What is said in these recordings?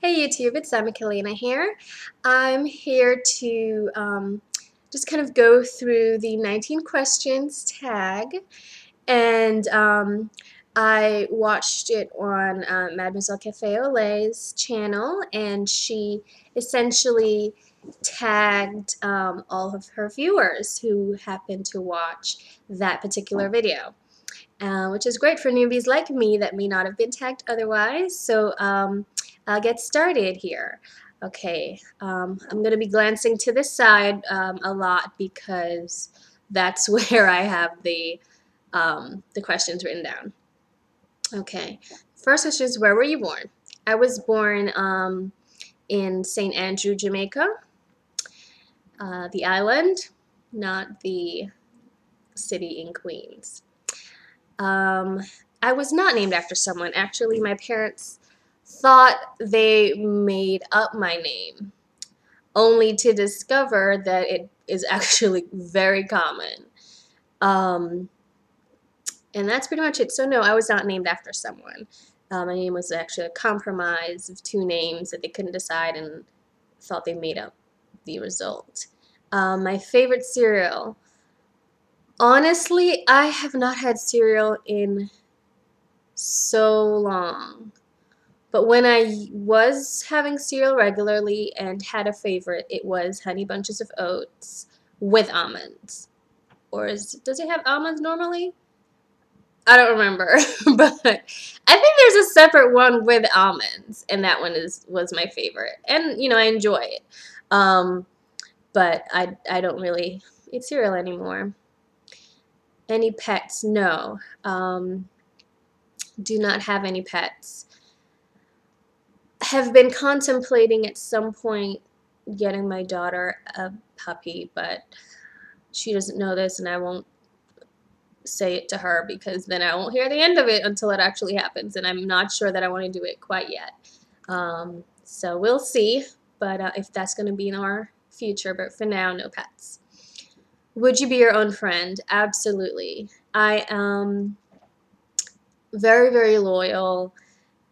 Hey YouTube, it's Xaymacalena here. I'm here to just kind of go through the 19 questions tag, and I watched it on Mademoiselle Cafe Olay's channel, and she essentially tagged all of her viewers who happened to watch that particular video. Which is great for newbies like me that may not have been tagged otherwise. So I'll get started here. Okay, I'm going to be glancing to the side a lot because that's where I have the questions written down. Okay, first question is, where were you born? I was born in St. Andrew, Jamaica, the island, not the city in Queens. I was not named after someone. Actually, my parents thought they made up my name, only to discover that it is actually very common. And that's pretty much it. So no, I was not named after someone. My name was actually a compromise of two names that they couldn't decide and thought they made up the result. My favorite cereal. Honestly, I have not had cereal in so long. But when I was having cereal regularly and had a favorite, it was Honey Bunches of Oats with almonds. Or does it have almonds normally? I don't remember. But I think there's a separate one with almonds, and that one was my favorite. And, you know, I enjoy it. But I don't really eat cereal anymore. Any pets? No. Do not have any pets. Have been contemplating at some point getting my daughter a puppy, but she doesn't know this, and I won't say it to her because then I won't hear the end of it until it actually happens, and I'm not sure that I want to do it quite yet. So we'll see, but if that's going to be in our future, but for now, no pets. Would you be your own friend? Absolutely. I am very, very loyal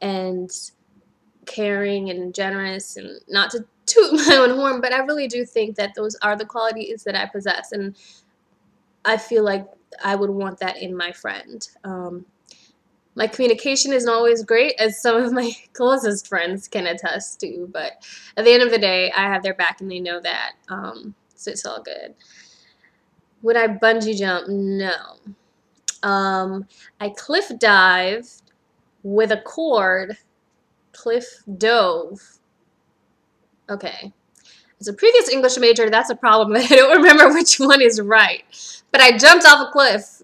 and caring and generous, and not to toot my own horn, but I really do think that those are the qualities that I possess, and I feel like I would want that in my friend. My communication isn't always great, as some of my closest friends can attest to, but at the end of the day, I have their back and they know that, so it's all good. Would I bungee jump? No. I cliff dived with a cord. Cliff dove. Okay. As a previous English major, that's a problem. I don't remember which one is right. But I jumped off a cliff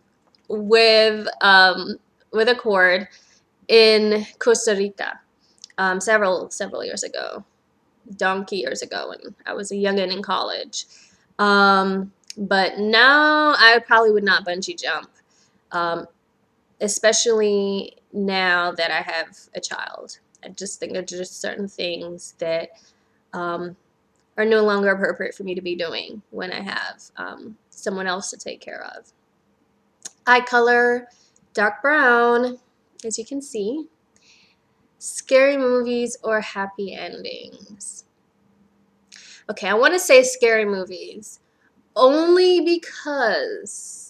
with a cord in Costa Rica several years ago. Donkey years ago when I was a youngin' in college. But now I probably would not bungee jump. Especially now that I have a child. I just think there's just certain things that are no longer appropriate for me to be doing when I have someone else to take care of. Eye color, dark brown, as you can see. Scary movies or happy endings? Okay, I want to say scary movies, only because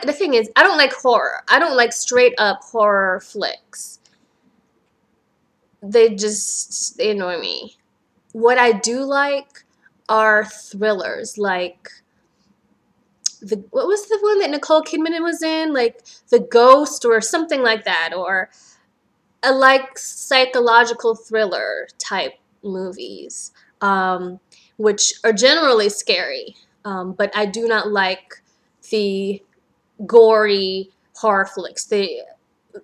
the thing is, I don't like horror. I don't like straight up horror flicks. They annoy me. What I do like are thrillers, like what was the one that Nicole Kidman was in? Like The Ghost or something like that. Or I like psychological thriller type movies, which are generally scary. But I do not like the gory horror flicks.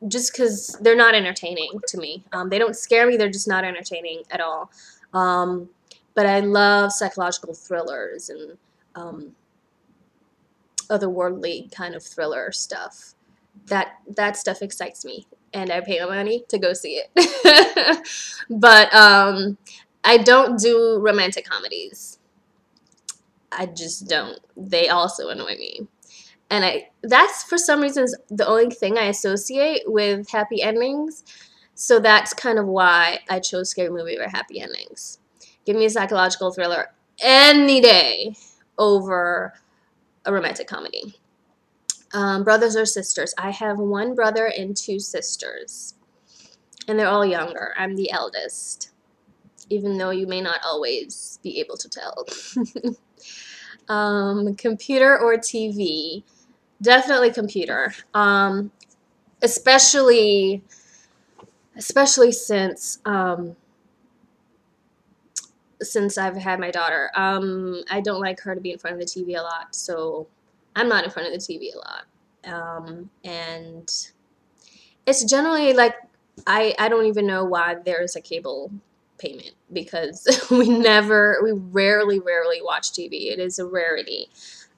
Just because they're not entertaining to me. They don't scare me. They're just not entertaining at all. But I love psychological thrillers and otherworldly kind of thriller stuff. That stuff excites me, and I pay my money to go see it. But I don't do romantic comedies. I just don't. They also annoy me. And that's for some reason the only thing I associate with happy endings. So that's kind of why I chose scary movie or happy endings. Give me a psychological thriller any day over a romantic comedy. Brothers or sisters. I have one brother and two sisters, and they're all younger. I'm the eldest, even though you may not always be able to tell. Computer or TV? Definitely computer. Especially since I've had my daughter. I don't like her to be in front of the TV a lot, so I'm not in front of the TV a lot. And it's generally like I don't even know why there's a cable payment, because we rarely watch TV. It is a rarity.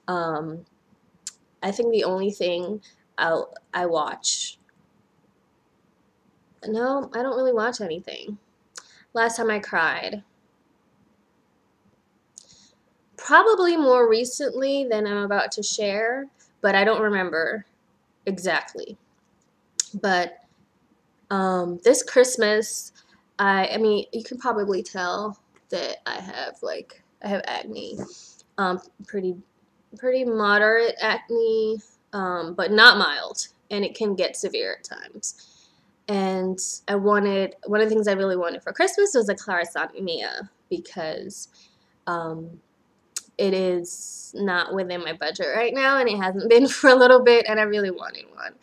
I think the only thing I watch. No, I don't really watch anything. Last time I cried. Probably more recently than I'm about to share, but I don't remember exactly. But this Christmas, I mean, you can probably tell that I have acne. Pretty moderate acne, but not mild, and it can get severe at times. And one of the things I really wanted for Christmas was a clarisomnia, because it is not within my budget right now, and it hasn't been for a little bit, and I really wanted one.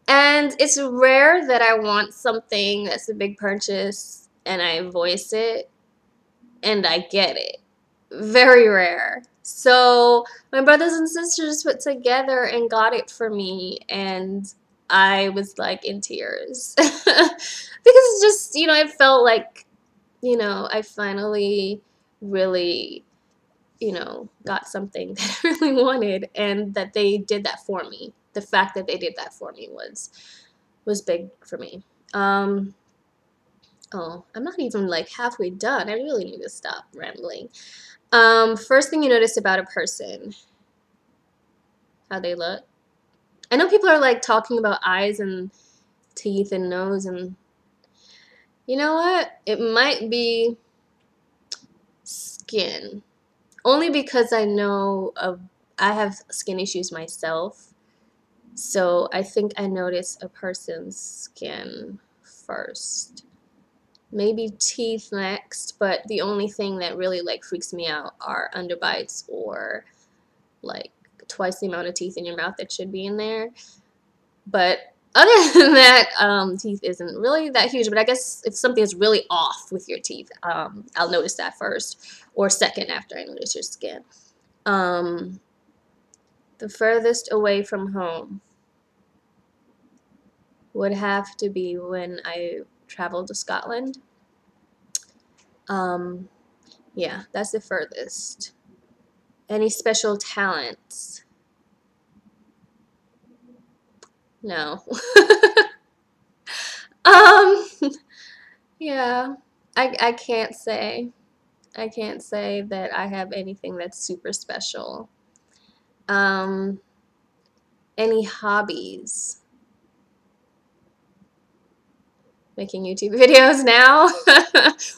And it's rare that I want something that's a big purchase and I voice it and I get it. Very rare. So my brothers and sisters put together and got it for me, and I was like in tears. Because it's just, it felt like, I finally really, got something that I really wanted, and that they did that for me. The fact that they did that for me was big for me. Oh, I'm not even like halfway done. I really need to stop rambling. First thing you notice about a person, how they look. I know people are like talking about eyes and teeth and nose, and you know what? It might be skin. Only because I have skin issues myself. So I think I notice a person's skin first. Maybe teeth next, but the only thing that really like freaks me out are underbites, or like twice the amount of teeth in your mouth that should be in there. But other than that, teeth isn't really that huge. But I guess if something is really off with your teeth, I'll notice that first, or second after I notice your skin. The furthest away from home would have to be when I traveled to Scotland. Yeah, that's the furthest. Any special talents? No. um, yeah, I can't say. I can't say that I have anything that's super special. Any hobbies? Making YouTube videos now,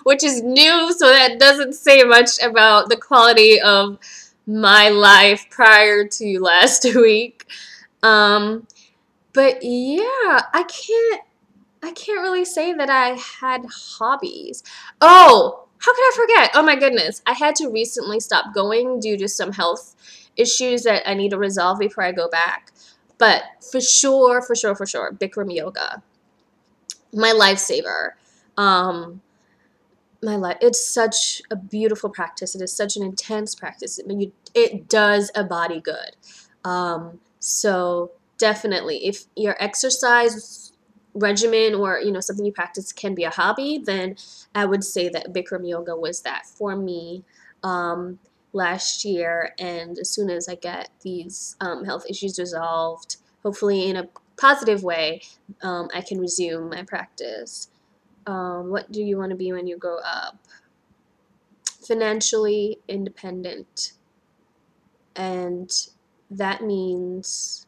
which is new, so that doesn't say much about the quality of my life prior to last week. But yeah, I can't really say that I had hobbies. Oh, how could I forget? Oh my goodness. I had to recently stop going due to some health issues that I need to resolve before I go back. But for sure, Bikram yoga. My lifesaver. It's such a beautiful practice. It is such an intense practice. I mean, it does a body good. So definitely, if your exercise regimen, or something you practice, can be a hobby, then I would say that Bikram yoga was that for me last year. And as soon as I get these health issues resolved, hopefully in a positive way, I can resume my practice. What do you want to be when you grow up? Financially independent. And that means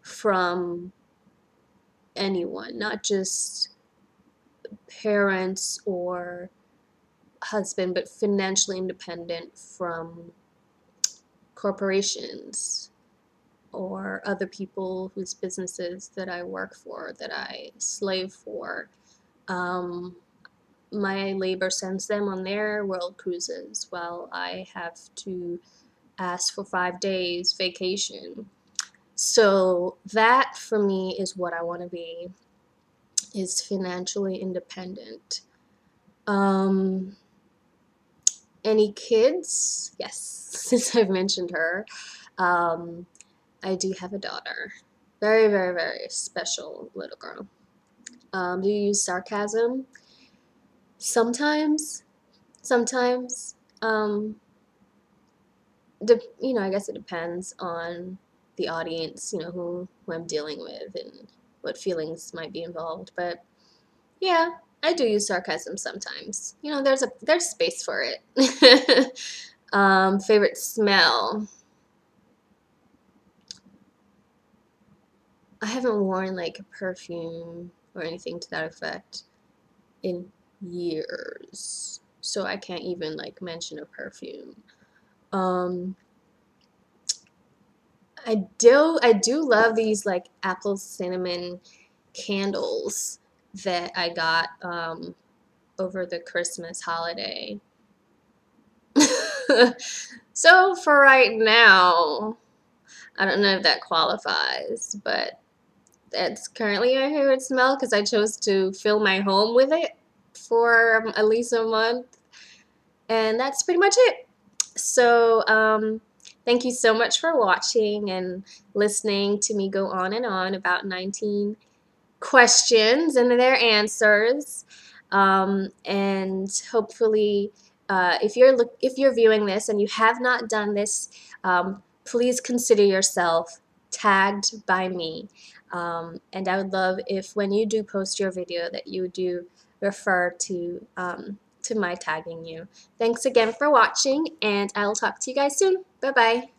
from anyone, not just parents or husband, but financially independent from corporations or other people whose businesses that I work for, that I slave for. Um, my labor sends them on their world cruises while I have to ask for 5 days vacation. So that for me is what I want to be, is financially independent. Any kids? Yes, since I've mentioned her. I do have a daughter. Very, very, very special little girl. Do you use sarcasm? Sometimes. Sometimes. I guess it depends on the audience, who I'm dealing with and what feelings might be involved. But yeah, I do use sarcasm sometimes. There's space for it. Favorite smell. I haven't worn like a perfume or anything to that effect in years, so I can't even like mention a perfume. I do love these like apple cinnamon candles that I got over the Christmas holiday. So for right now, I don't know if that qualifies, but that's currently my favorite smell because I chose to fill my home with it for at least a month, and that's pretty much it. So thank you so much for watching and listening to me go on and on about 19 questions and their answers. And hopefully, if you're viewing this and you have not done this, please consider yourself tagged by me. And I would love if when you do post your video that you do refer to my tagging you. Thanks again for watching, and I will talk to you guys soon. Bye bye.